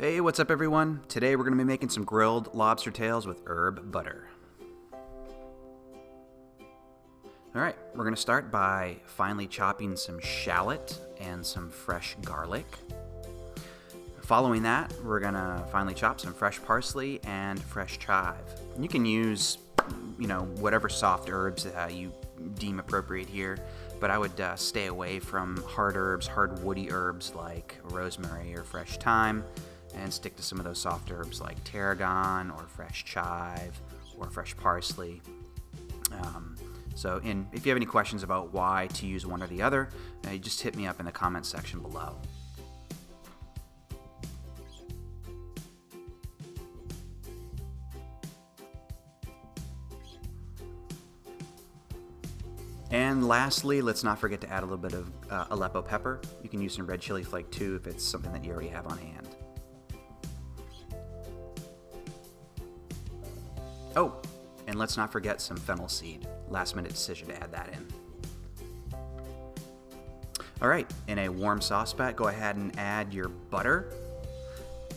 Hey, what's up everyone? Today we're going to be making some grilled lobster tails with herb butter. Alright, we're going to start by finely chopping some shallot and some fresh garlic. Following that, we're going to finely chop some fresh parsley and fresh chive. You can use, whatever soft herbs you deem appropriate here, but I would stay away from hard herbs, hard woody herbs like rosemary or fresh thyme, and stick to some of those soft herbs like tarragon or fresh chive or fresh parsley. If you have any questions about why to use one or the other, just hit me up in the comments section below. And lastly, let's not forget to add a little bit of Aleppo Pepper. You can use some red chili flake too if it's something that you already have on hand. Oh, and let's not forget some Fennel Seed. Last minute decision to add that in. Alright, in a warm saucepan, go ahead and add your butter.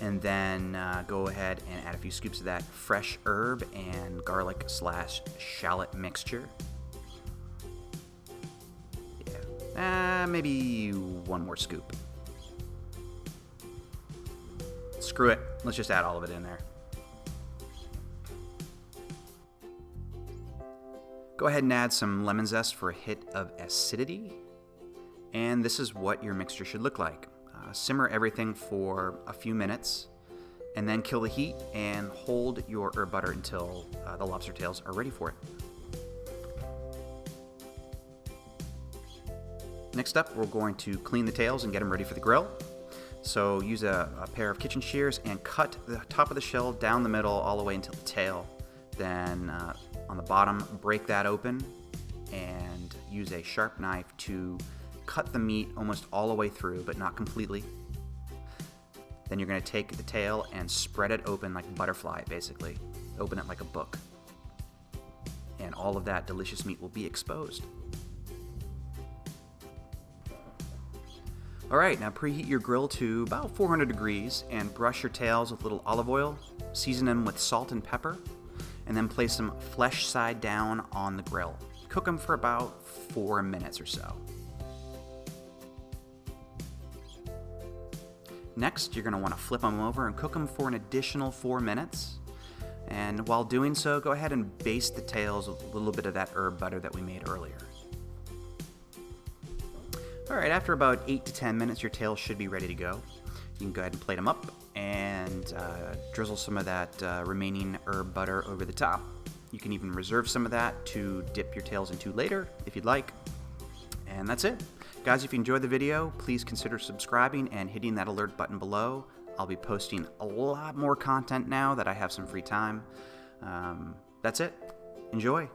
And then go ahead and add a few scoops of that fresh herb and garlic / shallot mixture. Maybe one more scoop. Screw it. Let's just add all of it in there. Go ahead and add some lemon zest for a hit of acidity. And this is what your mixture should look like. Simmer everything for a few minutes, and then kill the heat and hold your herb butter until the lobster tails are ready for it. Next up, we're going to clean the tails and get them ready for the grill. So use a pair of kitchen shears and cut the top of the shell down the middle all the way until the tail. Then on the bottom, break that open and use a sharp knife to cut the meat almost all the way through, but not completely. Then you're going to take the tail and spread it open like a butterfly, basically. Open it like a book. And all of that delicious meat will be exposed. Alright, now preheat your grill to about 400 degrees and brush your tails with a little olive oil. Season them with salt and pepper, and then place them flesh side down on the grill. Cook them for about 4 minutes or so. Next, you're going to want to flip them over and cook them for an additional 4 minutes. And while doing so, go ahead and baste the tails with a little bit of that herb butter that we made earlier. Alright, after about 8 to 10 minutes, your tails should be ready to go. You can go ahead and plate them up and drizzle some of that remaining herb butter over the top. You can even reserve some of that to dip your tails into later if you'd like. And that's it. Guys, if you enjoyed the video, please consider subscribing and hitting that alert button below. I'll be posting a lot more content now that I have some free time. That's it. Enjoy.